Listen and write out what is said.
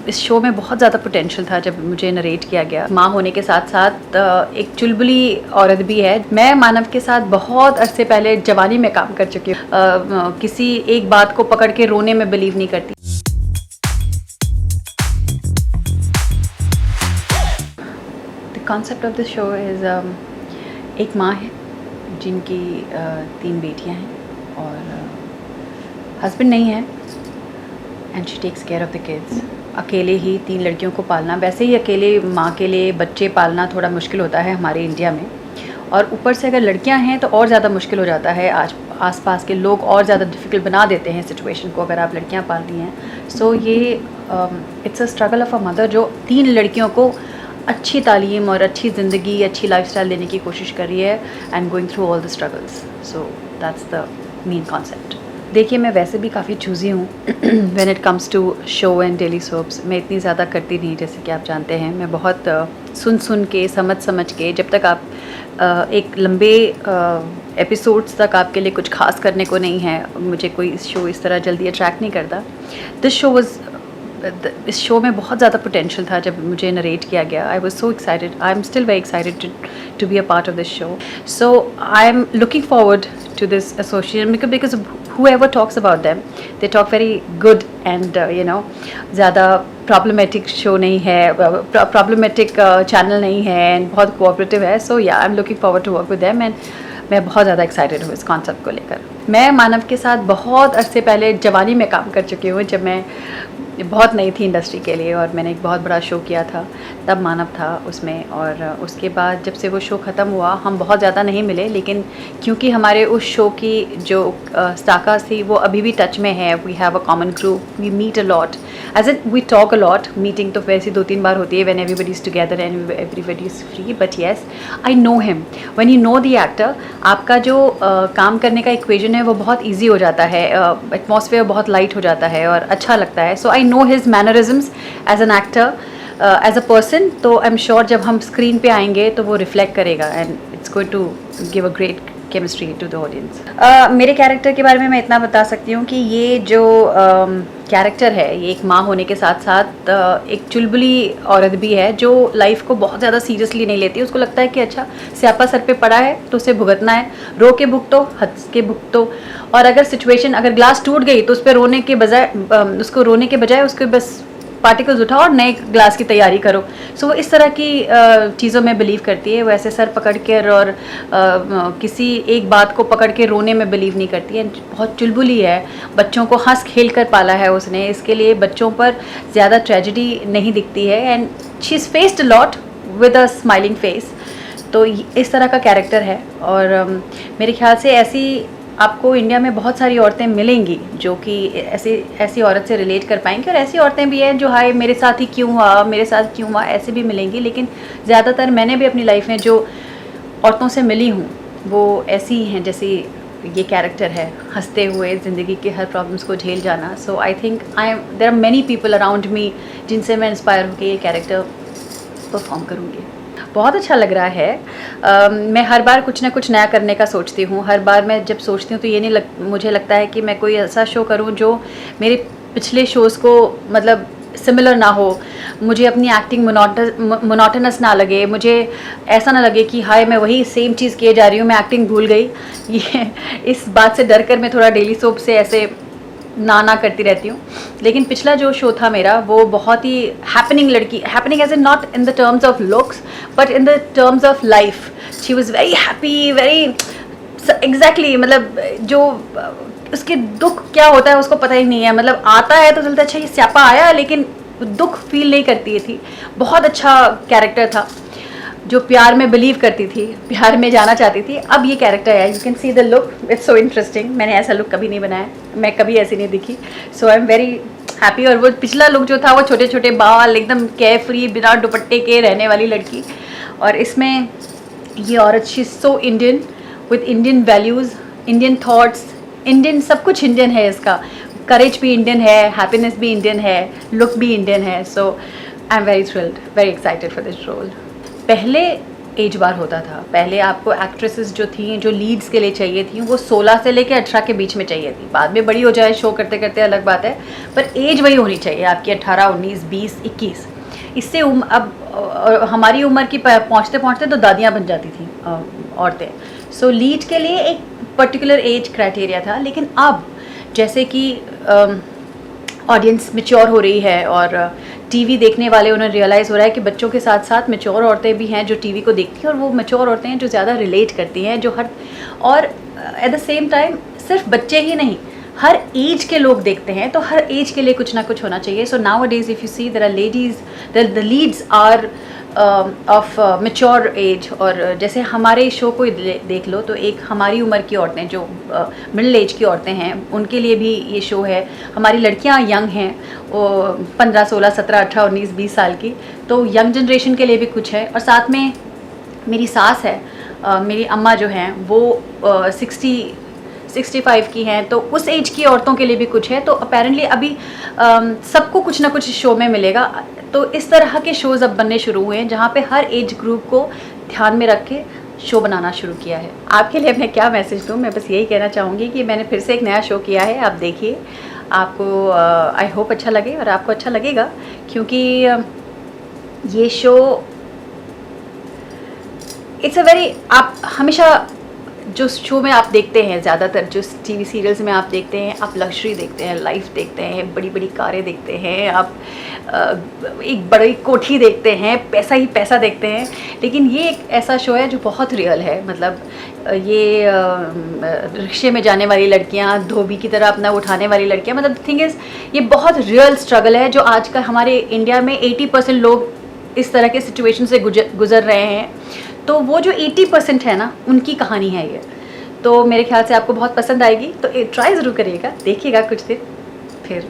इस शो में बहुत ज़्यादा पोटेंशियल था जब मुझे नरेट किया गया। माँ होने के साथ साथ एक चुलबुली औरत भी है। मैं मानव के साथ बहुत अरसे पहले जवानी में काम कर चुकी हूँ। किसी एक बात को पकड़ के रोने में बिलीव नहीं करती। The concept of the show is एक माँ है जिनकी 3 बेटियाँ हैं और हस्बैंड नहीं है and she takes care of the kids. अकेले ही 3 लड़कियों को पालना, वैसे ही अकेले माँ के लिए बच्चे पालना थोड़ा मुश्किल होता है हमारे इंडिया में, और ऊपर से अगर लड़कियां हैं तो और ज़्यादा मुश्किल हो जाता है। आज आसपास के लोग और ज़्यादा डिफ़िकल्ट बना देते हैं सिचुएशन को अगर आप लड़कियां पालती हैं। सो ये it's a struggle of a mother जो 3 लड़कियों को अच्छी तालीम और अच्छी ज़िंदगी, अच्छी लाइफस्टाइल देने की कोशिश कर रही है and going through all the struggles. So that's the main concept. देखिए, मैं वैसे भी काफ़ी चूज़ी हूँ when it comes to show and daily soaps. मैं इतनी ज़्यादा करती नहीं, जैसे कि आप जानते हैं। मैं बहुत सुन के समझ के, जब तक आप एक लंबे एपिसोड्स तक आपके लिए कुछ खास करने को नहीं है, मुझे कोई शो इस तरह जल्दी अट्रैक्ट नहीं करता। इस शो में बहुत ज़्यादा पोटेंशियल था जब मुझे नरेट किया गया। I was so excited, I am still very excited to be a part of this show. So I'm looking forward to this association because whoever talks about them, they talk very good and ज़्यादा problematic show नहीं है, problematic channel नहीं है and बहुत cooperative है. So yeah, I'm looking forward to work with them and मैं बहुत ज़्यादा एक्साइटेड हूँ इस कॉन्सेप्ट को लेकर। मैं मानव के साथ बहुत अरसे पहले जवानी में काम कर चुकी हूँ, जब मैं बहुत नई थी इंडस्ट्री के लिए, और मैंने एक बहुत बड़ा शो किया था, तब मानव था उसमें। और उसके बाद जब से वो शो ख़त्म हुआ, हम बहुत ज़्यादा नहीं मिले, लेकिन क्योंकि हमारे उस शो की जो स्टाकास थी वो अभी भी टच में है। We have a common group, we meet a lot, as in we talk a lot. Meeting तो वैसे 2-3 बार होती है when everybody is together and everybody is free, but yes I know him. When you know the actor, आपका जो काम करने का इक्वेशन है वो बहुत ईजी हो जाता है, एटमॉस्फेयर बहुत लाइट हो जाता है और अच्छा लगता है। So I know his mannerisms as an actor, as a person, तो आई एम श्योर जब हम स्क्रीन पे आएंगे तो वो रिफ्लेक्ट करेगा and it's going to give a great chemistry to the audience. मेरे कैरेक्टर के बारे में मैं इतना बता सकती हूँ कि ये जो कैरेक्टर है, ये एक माँ होने के साथ साथ एक चुलबुली औरत भी है जो लाइफ को बहुत ज़्यादा सीरियसली नहीं लेती। उसको लगता है कि अच्छा, स्यापा सर पे पड़ा है तो उसे भुगतना है, रो के भुगतो, हंस के भुगतो। और अगर सिचुएशन, अगर ग्लास टूट गई तो उस पर रोने के बजाय उसके बस पार्टिकल्स उठाओ और नए ग्लास की तैयारी करो। सो वो इस तरह की चीज़ों में बिलीव करती है। वो ऐसे सर पकड़ कर और किसी एक बात को पकड़ के रोने में बिलीव नहीं करती है। बहुत चुलबुली है, बच्चों को हंस खेल कर पाला है उसने, इसके लिए बच्चों पर ज़्यादा ट्रेजेडी नहीं दिखती है and she is faced a lot with a smiling face. तो इस तरह का कैरेक्टर है। और मेरे ख्याल से ऐसी आपको इंडिया में बहुत सारी औरतें मिलेंगी जो कि ऐसी औरत से रिलेट कर पाएंगी, और ऐसी औरतें भी हैं जो हाय मेरे साथ ही क्यों हुआ, ऐसे भी मिलेंगी। लेकिन ज़्यादातर मैंने भी अपनी लाइफ में जो औरतों से मिली हूँ वो ऐसी ही हैं जैसी ये कैरेक्टर है, हंसते हुए ज़िंदगी के हर प्रॉब्लम्स को झेल जाना। So I think there are many people around me जिनसे मैं इंस्पायर होकर ये कैरेक्टर परफॉर्म करूँगी। बहुत अच्छा लग रहा है। मैं हर बार कुछ ना कुछ नया करने का सोचती हूँ। हर बार मैं जब सोचती हूँ तो ये नहीं मुझे लगता है कि मैं कोई ऐसा शो करूँ जो मेरे पिछले शोज़ को मतलब सिमिलर ना हो, मुझे अपनी एक्टिंग मोनोटोनस ना लगे, मुझे ऐसा ना लगे कि हाय मैं वही सेम चीज़ किए जा रही हूँ, मैं एक्टिंग भूल गई। ये इस बात से डर कर मैं थोड़ा डेली सोप से ऐसे ना करती रहती हूँ। लेकिन पिछला जो शो था मेरा वो बहुत ही happening age in not in the terms of looks but in the terms of life. She was very happy, very exactly, मतलब जो उसके दुख क्या होता है उसको पता ही नहीं है। मतलब आता है तो चलता अच्छा ये स्यापा आया, लेकिन दुख फील नहीं करती थी। बहुत अच्छा कैरेक्टर था, जो प्यार में बिलीव करती थी, प्यार में जाना चाहती थी। अब ये कैरेक्टर है, you can see the look, it's so interesting. मैंने ऐसा लुक कभी नहीं बनाया, मैं कभी ऐसी नहीं दिखी। सो आई एम वेरी हैप्पी। और वो पिछला लुक जो था वो छोटे छोटे बाल, एकदम केयर फ्री, बिना दुपट्टे के रहने वाली लड़की। और इसमें ये औरत, she is so Indian, with Indian values, Indian thoughts, Indian सब कुछ इंडियन है इसका। करेज भी इंडियन है, हैप्पीनेस भी इंडियन है, लुक भी इंडियन है। So I am very thrilled, very excited for this role. पहले एज बार होता था। पहले आपको एक्ट्रेसेस जो थी, जो लीड्स के लिए चाहिए थी, वो 16 से लेकर 18 के बीच में चाहिए थी। बाद में बड़ी हो जाए शो करते करते अलग बात है, पर एज वही होनी चाहिए आपकी 18, 19, 20, 21। इससे अब हमारी उम्र की पहुँचते पहुँचते तो दादियाँ बन जाती थी औरतें। सो लीड के लिए एक पर्टिकुलर एज क्राइटेरिया था, लेकिन अब जैसे कि ऑडियंस मैच्योर हो रही है और टीवी देखने वाले उन्हें रियलाइज़ हो रहा है कि बच्चों के साथ साथ मैच्योर औरतें भी हैं जो टीवी को देखती हैं, और वो मैच्योर औरतें हैं जो ज़्यादा रिलेट करती हैं, जो हर और एट द सेम टाइम सिर्फ बच्चे ही नहीं, हर एज के लोग देखते हैं, तो हर एज के लिए कुछ ना कुछ होना चाहिए। So nowadays if you see there are ladies, the leads are of mature age. और जैसे हमारे शो को देख लो तो एक हमारी उम्र की औरतें जो मिडिल एज की औरतें हैं, उनके लिए भी ये शो है। हमारी लड़कियां यंग हैं, वो 15, 16, 17, 18, 19, 20 साल की, तो यंग जनरेशन के लिए भी कुछ है। और साथ में मेरी सास है, मेरी अम्मा जो हैं वो 65 की हैं, तो उस एज की औरतों के लिए भी कुछ है। तो अपेरेंटली अभी सबको कुछ ना कुछ शो में मिलेगा। तो इस तरह के शोज़ अब बनने शुरू हुए हैं जहाँ पे हर एज ग्रुप को ध्यान में रख के शो बनाना शुरू किया है। आपके लिए मैं क्या मैसेज दूँ, मैं बस यही कहना चाहूँगी कि मैंने फिर से एक नया शो किया है, आप देखिए, आपको आई होप अच्छा लगे और आपको अच्छा लगेगा, क्योंकि ये शो इट्स अ वेरी, आप हमेशा जो शो में आप देखते हैं, ज़्यादातर जो टीवी सीरियल्स में आप देखते हैं, आप लग्जरी देखते हैं, लाइफ देखते हैं, बड़ी बड़ी कारें देखते हैं, आप एक बड़ी कोठी देखते हैं, पैसा ही पैसा देखते हैं। लेकिन ये एक ऐसा शो है जो बहुत रियल है। मतलब ये रिक्शे में जाने वाली लड़कियां, धोबी की तरह अपना उठाने वाली लड़कियां, मतलब थिंग इज़ ये बहुत रियल स्ट्रगल है जो आज का हमारे इंडिया में 80% लोग इस तरह के सिचुएशन से गुजर रहे हैं। तो वो जो 80% है ना, उनकी कहानी है ये। तो मेरे ख्याल से आपको बहुत पसंद आएगी, तो ट्राई ज़रूर करिएगा, देखिएगा कुछ दिन, फिर